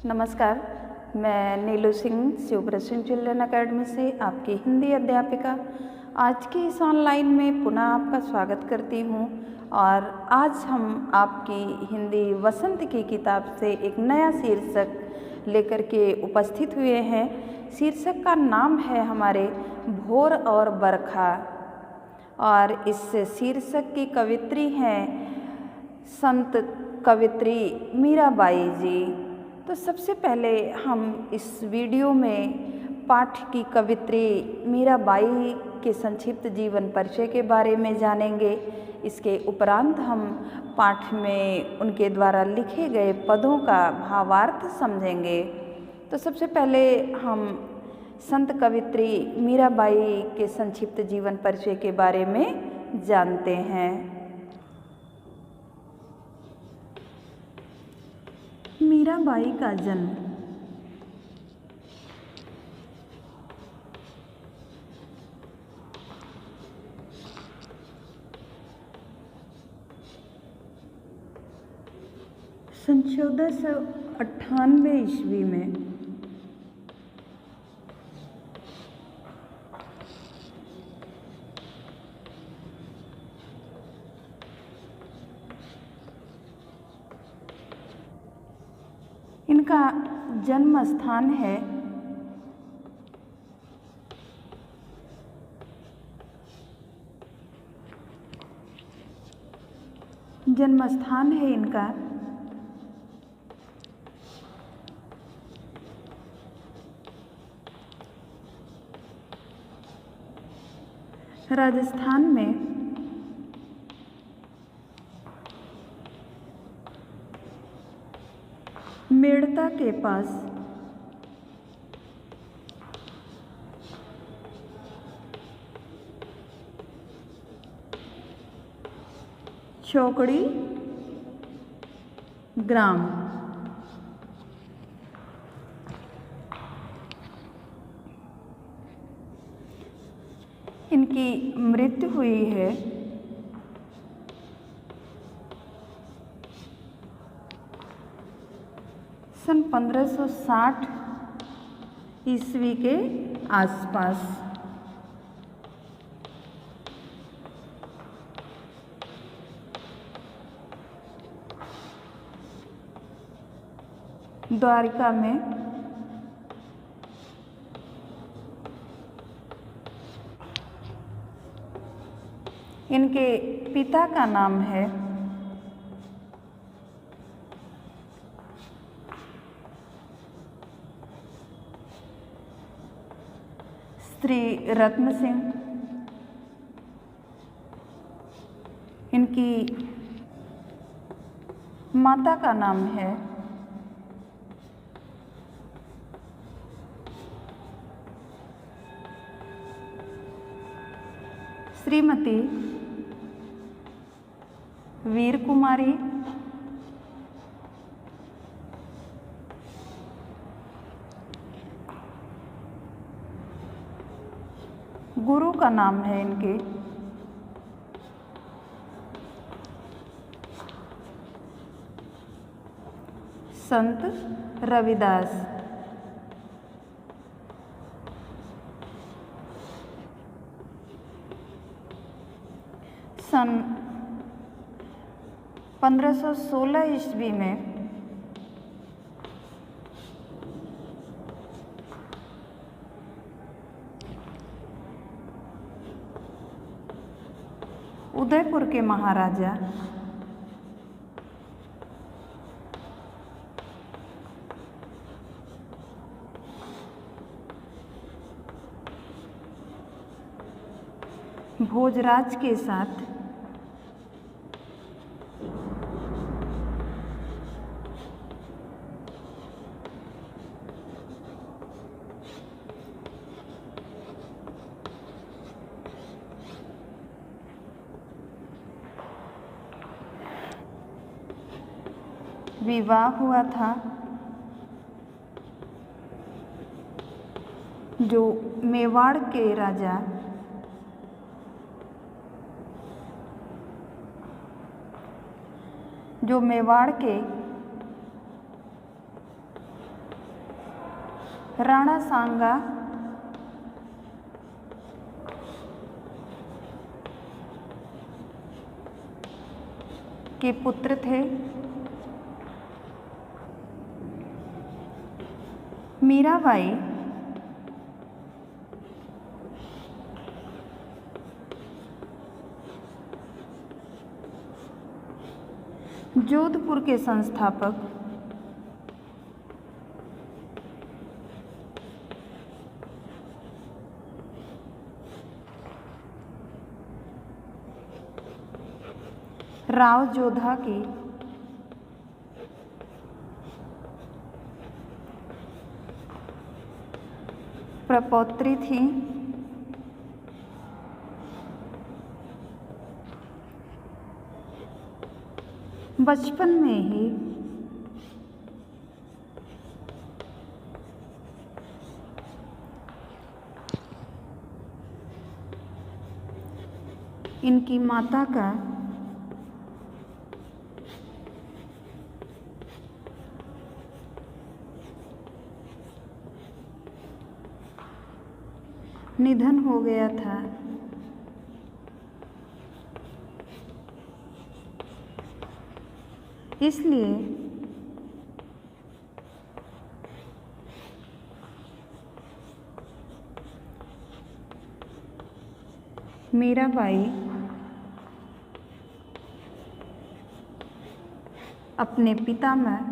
नमस्कार, मैं नीलू Singh शिवप्रसन्न children academy से आपकी हिंदी अध्यापिका आज की इस ऑनलाइन में पुनः आपका स्वागत करती हूँ। और आज हम आपकी हिंदी वसंत की किताब से एक नया शीर्षक लेकर के उपस्थित हुए हैं। शीर्षक का नाम है हमारे भोर और बरखा, और इस शीर्षक की कवित्री हैं संत कवित्री मीराबाई जी। तो सबसे पहले हम इस वीडियो में पाठ की कवित्री मीराबाई के संक्षिप्त जीवन परिचय के बारे में जानेंगे। इसके उपरांत हम पाठ में उनके द्वारा लिखे गए पदों का भावार्थ समझेंगे। तो सबसे पहले हम संत कवित्री मीराबाई के संक्षिप्त जीवन परिचय के बारे में जानते हैं। मीराबाई का जन्म 1498 ईस्वी में इनका जन्म स्थान है इनका राजस्थान में मेड़ता के पास चौकड़ी ग्राम। इनकी मृत्यु हुई है सन 1560 ईस्वी के आसपास। द्वारिका में इनके पिता का नाम है श्री रत्न सिंह। इनकी माता का नाम है श्रीमती वीर कुमारी। गुरु का नाम है इनके संत रविदास। सन 1516 ईस्वी में उदयपुर के महाराजा भोजराज के साथ विवाह हुआ था, जो मेवाड़ के राजा राणा सांगा के पुत्र थे। मीराबाई जोधपुर के संस्थापक राव जोधा की प्रपौत्री थी। बचपन में ही इनकी माता का निधन हो गया था। इसलिए मीराबाई अपने पितामह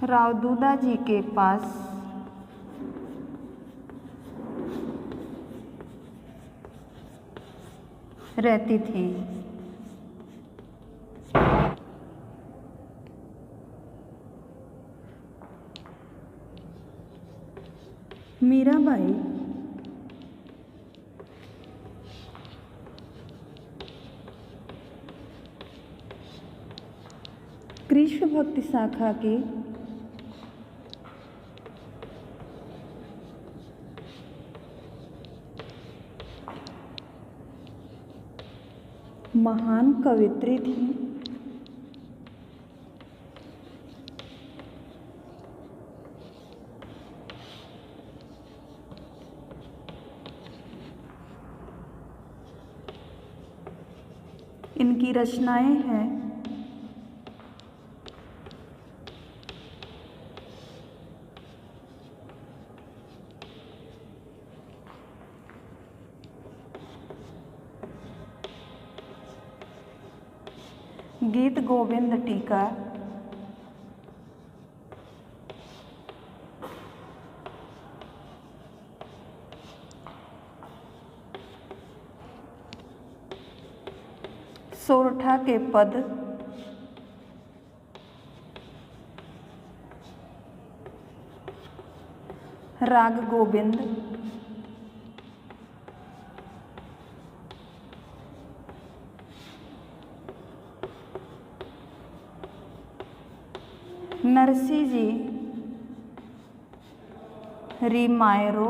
राव दूधा जी के पास रहती थी। मीराबाई कृष्ण भक्ति शाखा की महान कवित्री थी। इनकी रचनाएं हैं गीत गोविंद टीका, सोरठा के पद, राग गोविंद, नरसी जी रीमायरो,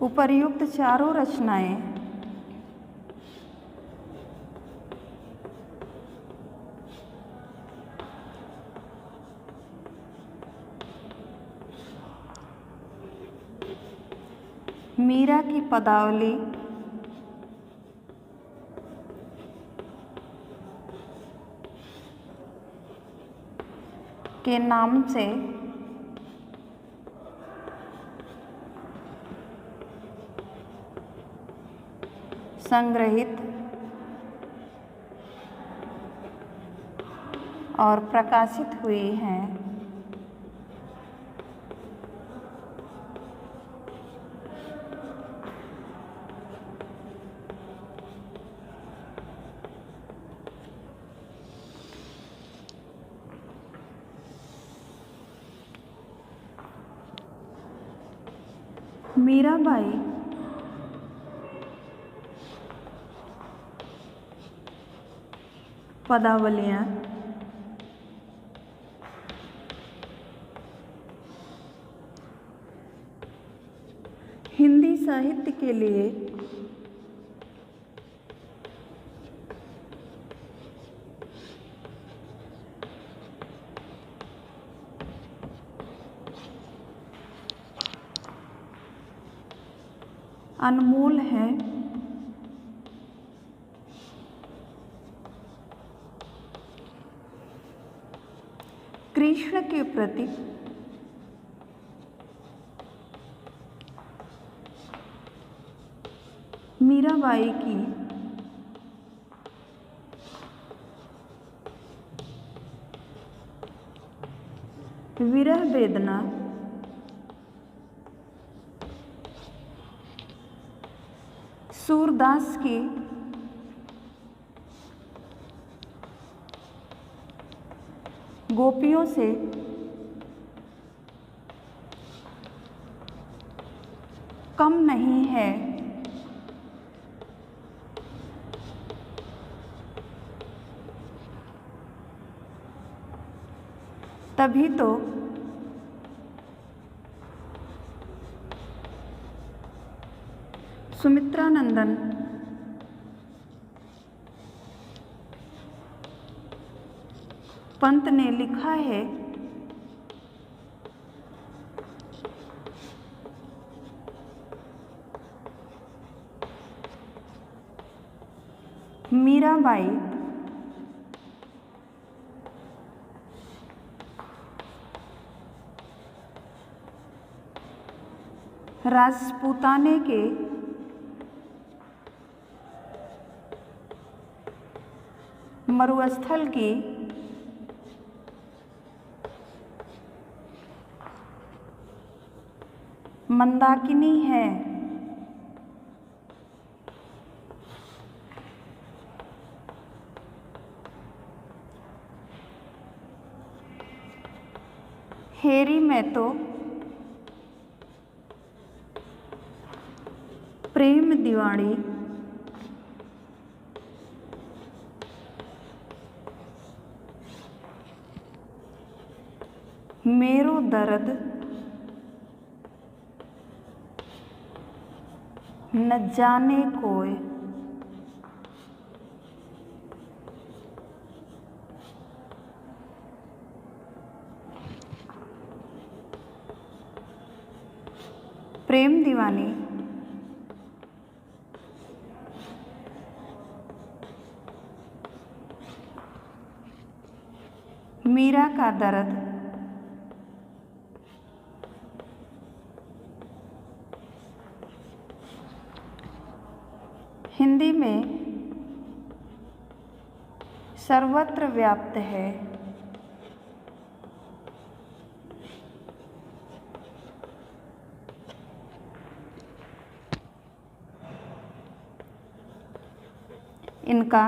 उपर्युक्त चारों रचनाएं मीरा की पदावली के नाम से संग्रहित और प्रकाशित हुई हैं। मीराबाई पदावलियाँ हिंदी साहित्य के लिए अनमोल है। कृष्ण के प्रति मीराबाई की विरह वेदना सूरदास की गोपियों से कम नहीं है। तभी तो सुमित्रानंदन पंत ने लिखा है, मीराबाई राजपूताने के मरुस्थल की मंदाकिनी है। हेरी में तो प्रेम दीवानी मेरो दर्द न जाने कोय। प्रेम दीवानी मीरा का दर्द हिंदी में सर्वत्र व्याप्त है। इनका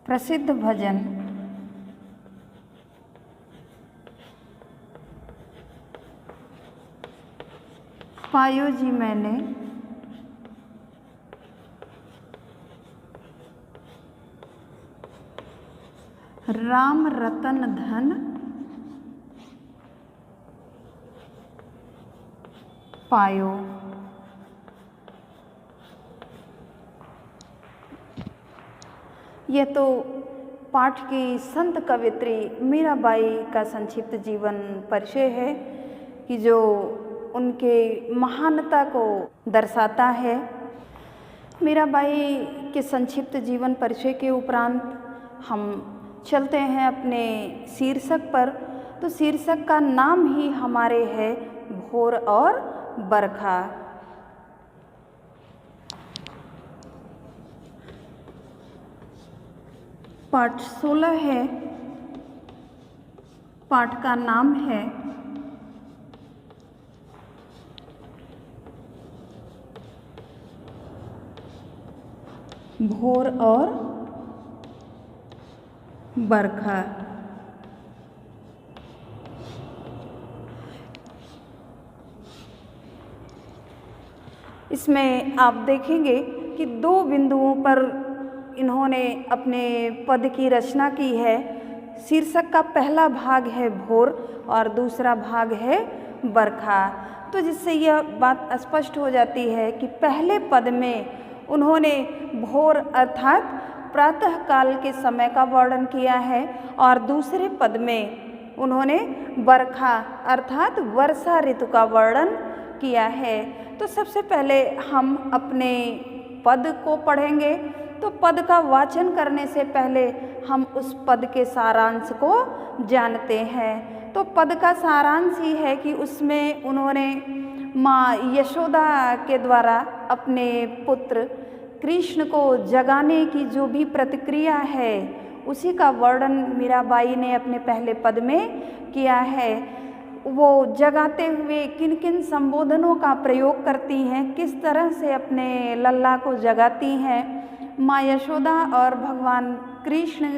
प्रसिद्ध भजन पायो जी मैंने राम रतन धन पायो। यह तो पाठ की संत कवित्री मीराबाई का संक्षिप्त जीवन परिचय है कि जो उनके महानता को दर्शाता है। मीराबाई के संक्षिप्त जीवन परिचय के उपरांत हम चलते हैं अपने शीर्षक पर। तो शीर्षक का नाम ही हमारे है भोर और बरखा। पाठ 16 है। पाठ का नाम है भोर और बरखा। इसमें आप देखेंगे कि 2 बिंदुओं पर इन्होंने अपने पद की रचना की है। शीर्षक का पहला भाग है भोर और दूसरा भाग है बरखा। तो जिससे यह बात स्पष्ट हो जाती है कि पहले पद में उन्होंने भोर अर्थात प्रातः काल के समय का वर्णन किया है और दूसरे पद में उन्होंने बरखा अर्थात वर्षा ऋतु का वर्णन किया है। तो सबसे पहले हम अपने पद को पढ़ेंगे। तो पद का वाचन करने से पहले हम उस पद के सारांश को जानते हैं। तो पद का सारांश ही है कि उसमें उन्होंने माँ यशोदा के द्वारा अपने पुत्र कृष्ण को जगाने की जो भी प्रतिक्रिया है उसी का वर्णन मीराबाई ने अपने पहले पद में किया है। वो जगाते हुए किन किन संबोधनों का प्रयोग करती हैं, किस तरह से अपने लल्ला को जगाती हैं। माँ यशोदा और भगवान कृष्ण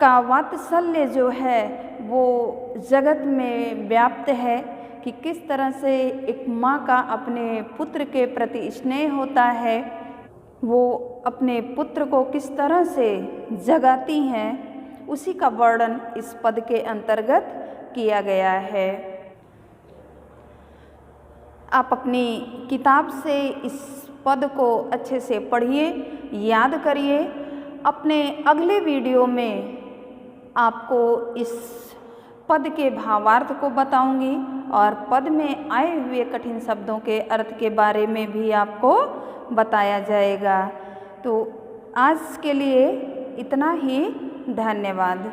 का वात्सल्य जो है वो जगत में व्याप्त है कि किस तरह से एक माँ का अपने पुत्र के प्रति स्नेह होता है, वो अपने पुत्र को किस तरह से जगाती हैं, उसी का वर्णन इस पद के अंतर्गत किया गया है। आप अपनी किताब से इस पद को अच्छे से पढ़िए, याद करिए। अपने अगले वीडियो में आपको इस पद के भावार्थ को बताऊंगी और पद में आए हुए कठिन शब्दों के अर्थ के बारे में भी आपको बताया जाएगा। तो आज के लिए इतना ही। धन्यवाद।